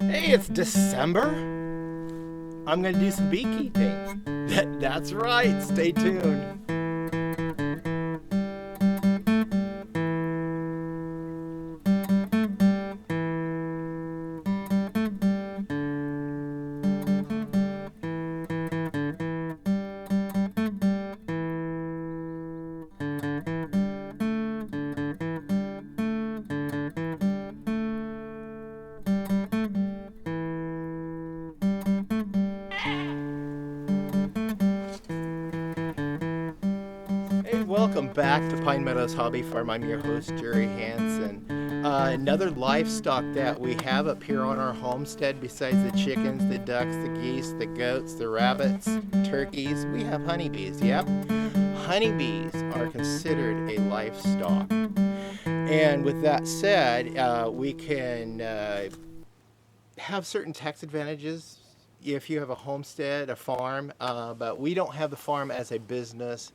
Hey, it's December. I'm gonna do some beekeeping. That's right. Stay tuned. Hey, welcome back to Pine Meadows Hobby Farm. I'm your host, Jerry Hansen. Another livestock that we have up here on our homestead, besides the chickens, the ducks, the geese, the goats, the rabbits, turkeys, we have honeybees. Yep, honeybees are considered a livestock. And with that said, we can have certain tax advantages if you have a homestead, a farm, but we don't have the farm as a business.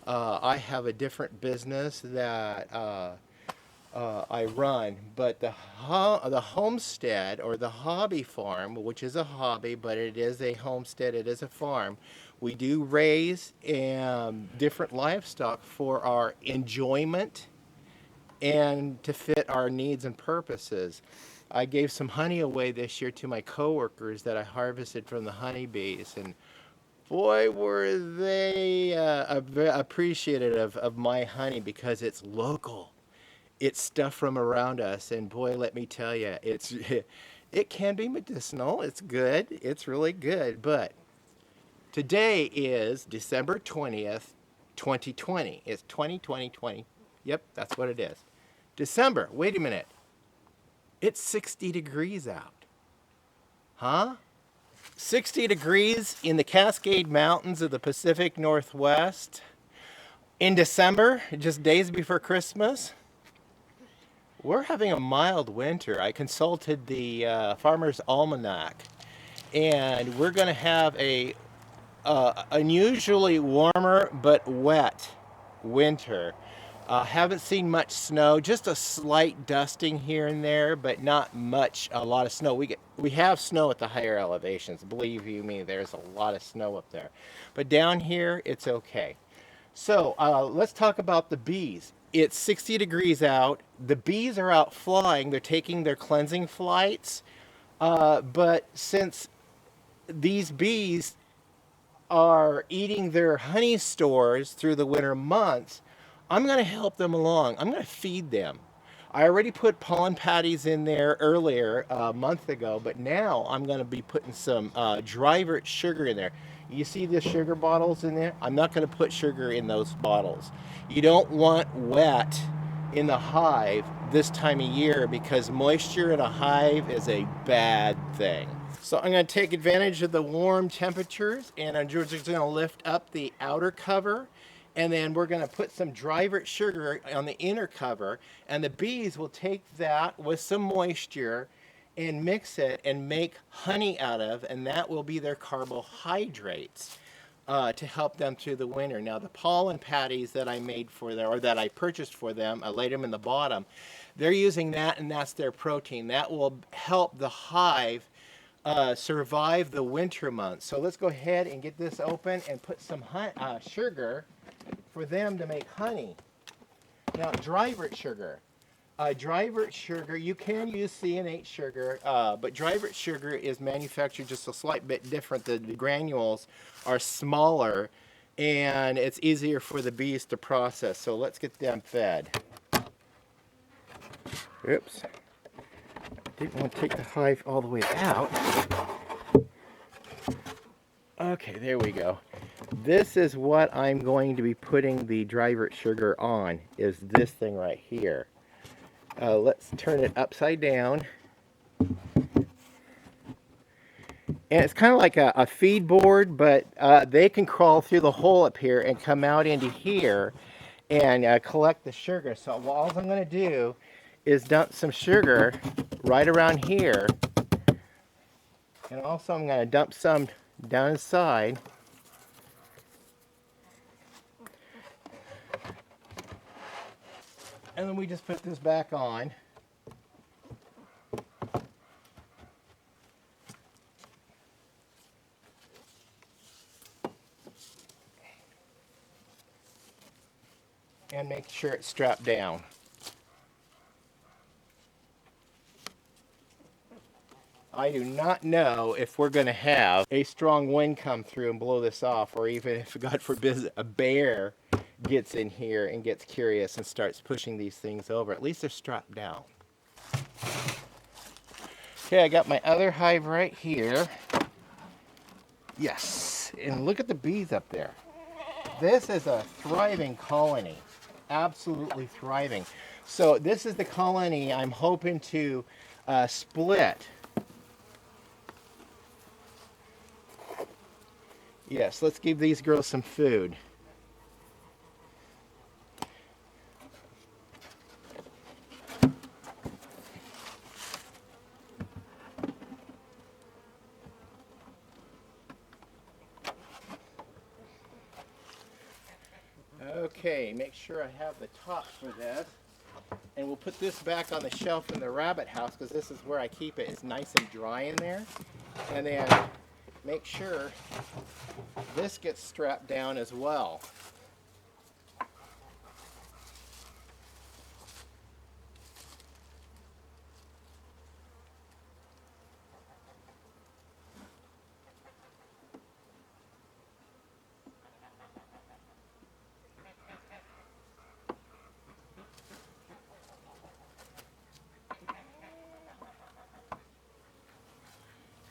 I have a different business that I run, but the homestead or the hobby farm, which is a hobby, but it is a homestead, it is a farm. We do raise different livestock for our enjoyment and to fit our needs and purposes. I gave some honey away this year to my coworkers that I harvested from the honeybees, and boy, were they appreciative of my honey because it's local. It's stuff from around us, and boy, let me tell you, it can be medicinal. It's good. It's really good. But today is December 20th, 2020. It's 2020. Yep, that's what it is. December. Wait a minute. It's 60 degrees out. Huh? 60 degrees in the Cascade Mountains of the Pacific Northwest in December, just days before Christmas. We're having a mild winter. I consulted the Farmer's Almanac, and we're going to have a unusually warmer but wet winter. Haven't seen much snow, just a slight dusting here and there, but not much, a lot of snow. We have snow at the higher elevations. Believe you me, there's a lot of snow up there. But down here, it's okay. So let's talk about the bees. It's 60 degrees out. The bees are out flying. They're taking their cleansing flights. But since these bees are eating their honey stores through the winter months, I'm going to help them along. I'm going to feed them. I already put pollen patties in there earlier, a month ago, but now I'm going to be putting some dry root sugar in there. You see the sugar bottles in there? I'm not going to put sugar in those bottles. You don't want wet in the hive this time of year because moisture in a hive is a bad thing. So I'm going to take advantage of the warm temperatures, and I'm just going to lift up the outer cover, and then we're going to put some dry root sugar on the inner cover, and the bees will take that with some moisture and mix it and make honey out of, and that will be their carbohydrates to help them through the winter. Now the pollen patties that I made for them, or that I purchased for them, I laid them in the bottom, they're using that, and that's their protein. That will help the hive survive the winter months. So let's go ahead and get this open and put some sugar for them to make honey. Now, dry root sugar. Dry root sugar, you can use CNH sugar, but dry root sugar is manufactured just a slight bit different. The granules are smaller, and it's easier for the bees to process. So let's get them fed. Oops. Didn't want to take the hive all the way out. Okay, there we go. This is what I'm going to be putting the dry root sugar on, is this thing right here. Let's turn it upside down. And it's kind of like a feed board, but they can crawl through the hole up here and come out into here and collect the sugar. So all I'm going to do is dump some sugar right around here. And also I'm going to dump some down inside. And then we just put this back on. and make sure it's strapped down. I do not know if we're going to have a strong wind come through and blow this off, or even if, God forbid, a bear gets in here and gets curious and starts pushing these things over. At least they're strapped down. Okay, I got my other hive right here. Yes, and look at the bees up there. This is a thriving colony, absolutely thriving. So this is the colony I'm hoping to split. Yes, let's give these girls some food. Okay, make sure I have the top for this. And we'll put this back on the shelf in the rabbit house because this is where I keep it. It's nice and dry in there. And then make sure this gets strapped down as well.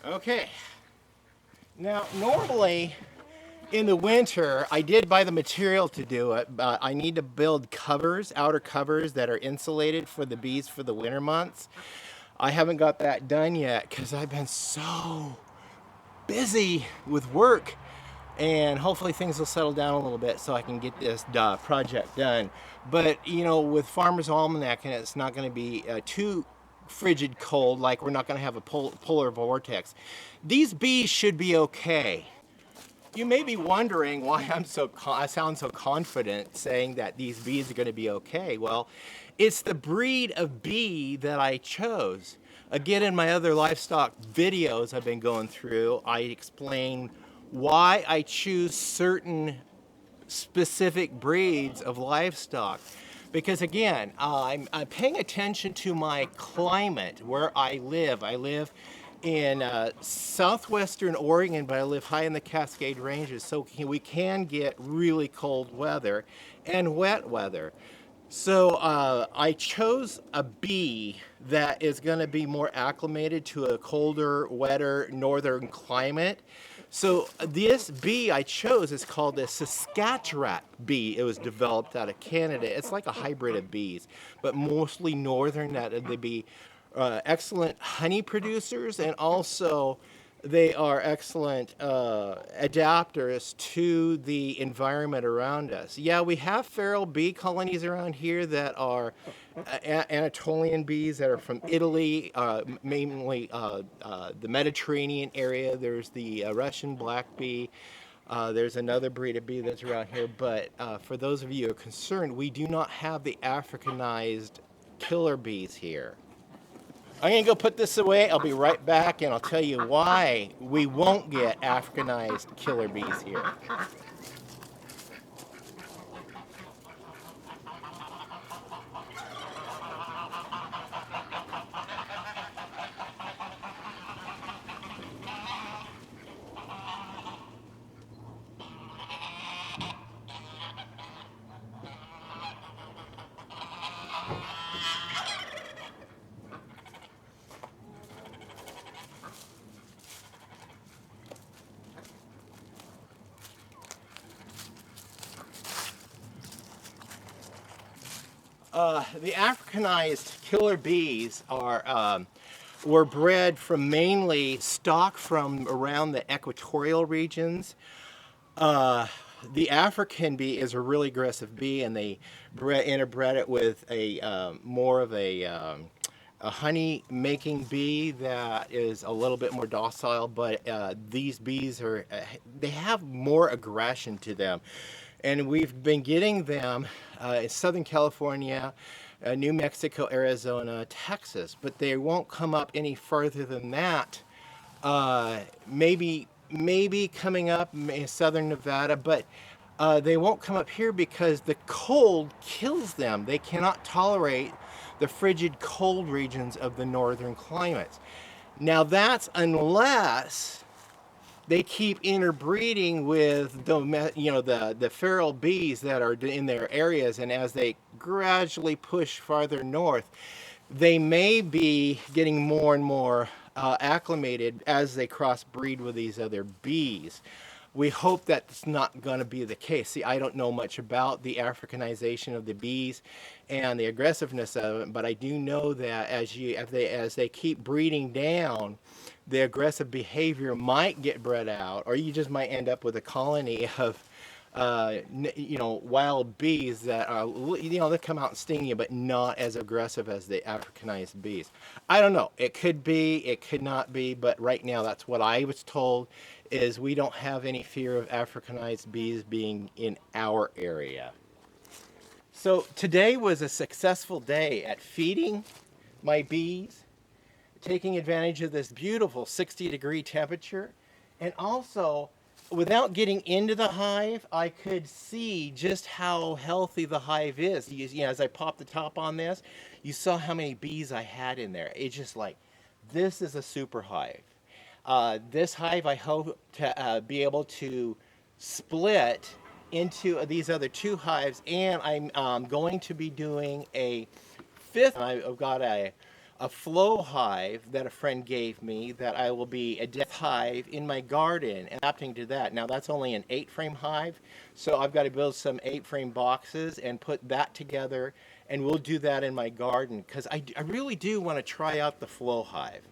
Okay, now normally in the winter I did buy the material to do it, but I need to build covers, outer covers that are insulated for the bees for the winter months. I haven't got that done yet because I've been so busy with work, and hopefully things will settle down a little bit so I can get this project done. But you know, with Farmer's Almanac, and it's not going to be too frigid cold, like we're not going to have a polar vortex. These bees should be okay. You may be wondering why I sound so confident saying that these bees are going to be okay. Well, it's the breed of bee that I chose. Again, in my other livestock videos I've been going through, I explain why I choose certain specific breeds of livestock. Because again, I'm paying attention to my climate, where I live. I live in southwestern Oregon, but I live high in the Cascade Ranges, so we can get really cold weather and wet weather. So I chose a bee that is going to be more acclimated to a colder, wetter northern climate. So this bee I chose is called the Saskatchewan bee. It was developed out of Canada. It's like a hybrid of bees, but mostly northern. That they be excellent honey producers, and also they are excellent adapters to the environment around us. Yeah, we have feral bee colonies around here that are Anatolian bees that are from Italy, mainly the Mediterranean area. There's the Russian black bee. There's another breed of bee that's around here. But for those of you who are concerned, we do not have the Africanized killer bees here. I'm going to go put this away. I'll be right back, and I'll tell you why we won't get Africanized killer bees here. The Africanized killer bees were bred from mainly stock from around the equatorial regions. The African bee is a really aggressive bee, and they interbred it with a more of a honey making bee that is a little bit more docile, but these bees they have more aggression to them. And we've been getting them in Southern California, New Mexico, Arizona, Texas, but they won't come up any further than that. Maybe coming up in Southern Nevada, but They won't come up here because the cold kills them. They cannot tolerate the frigid cold regions of the northern climates. Now that's unless they keep interbreeding with the feral bees that are in their areas, and as they gradually push farther north, they may be getting more and more acclimated as they crossbreed with these other bees. We hope that's not going to be the case. See, I don't know much about the Africanization of the bees and the aggressiveness of it, but I do know that as they keep breeding down, the aggressive behavior might get bred out, or you just might end up with a colony of wild bees that are, they come out and sting you, but not as aggressive as the Africanized bees. I don't know. It could be, it could not be, but right now that's what I was told, is we don't have any fear of Africanized bees being in our area. So today was a successful day at feeding my bees, taking advantage of this beautiful 60-degree temperature, and also, without getting into the hive, I could see just how healthy the hive is. As I popped the top on this, you saw how many bees I had in there. It's just like, this is a super hive. This hive I hope to be able to split into these other 2 hives, and I'm going to be doing a 5th. I've got a flow hive that a friend gave me that I will be a death hive in my garden, adapting to that. Now that's only an 8-frame hive, so I've got to build some 8-frame boxes and put that together, and we'll do that in my garden because I really do want to try out the flow hive.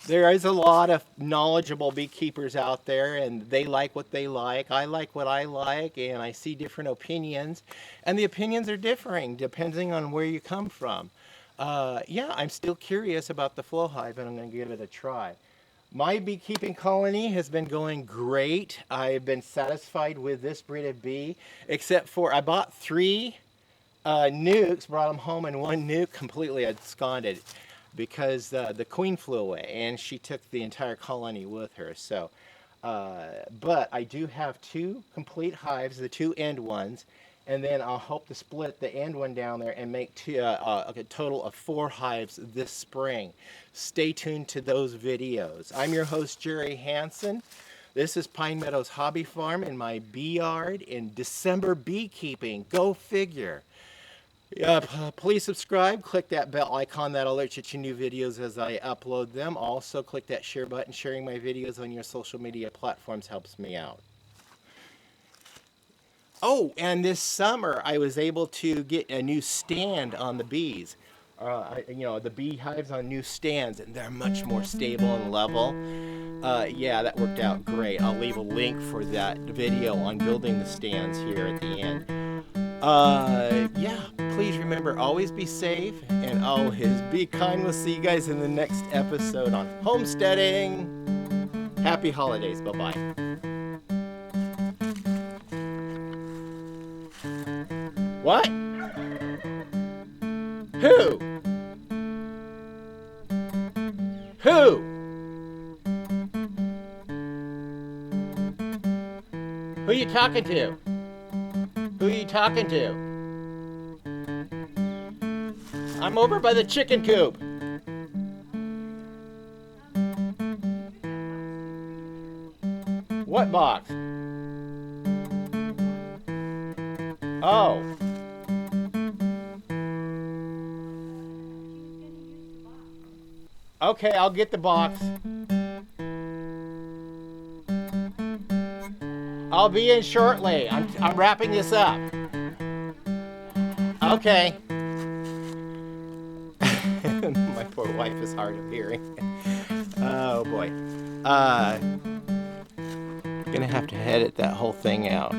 There is a lot of knowledgeable beekeepers out there, and they like what they like. I like what I like, and I see different opinions, and the opinions are differing depending on where you come from. I'm still curious about the flow hive, and I'm going to give it a try. My beekeeping colony has been going great. I've been satisfied with this breed of bee, except for I bought 3 nukes, brought them home, and 1 nuke completely absconded because the queen flew away, and she took the entire colony with her. So, but I do have 2 complete hives, the 2 end ones, and then I'll hope to split the end one down there and make a total of 4 hives this spring. Stay tuned to those videos. I'm your host, Jerry Hansen. This is Pine Meadows Hobby Farm in my bee yard in December beekeeping. Go figure. Please subscribe, click that bell icon that alerts you to new videos as I upload them. Also click that share button. Sharing my videos on your social media platforms helps me out. Oh, and this summer I was able to get a new stand on the bees. The beehives on new stands, and they're much more stable and level. That worked out great. I'll leave a link for that video on building the stands here at the end. Please remember, always be safe and always be kind. We'll see you guys in the next episode on Homesteading. Happy holidays. Bye-bye. What? Who? Who you talking to? Who are you talking to? I'm over by the chicken coop. What box? Oh. Okay, I'll get the box. I'll be in shortly. I'm wrapping this up. Okay. My poor wife is hard of hearing. Oh boy. Gonna have to edit that whole thing out.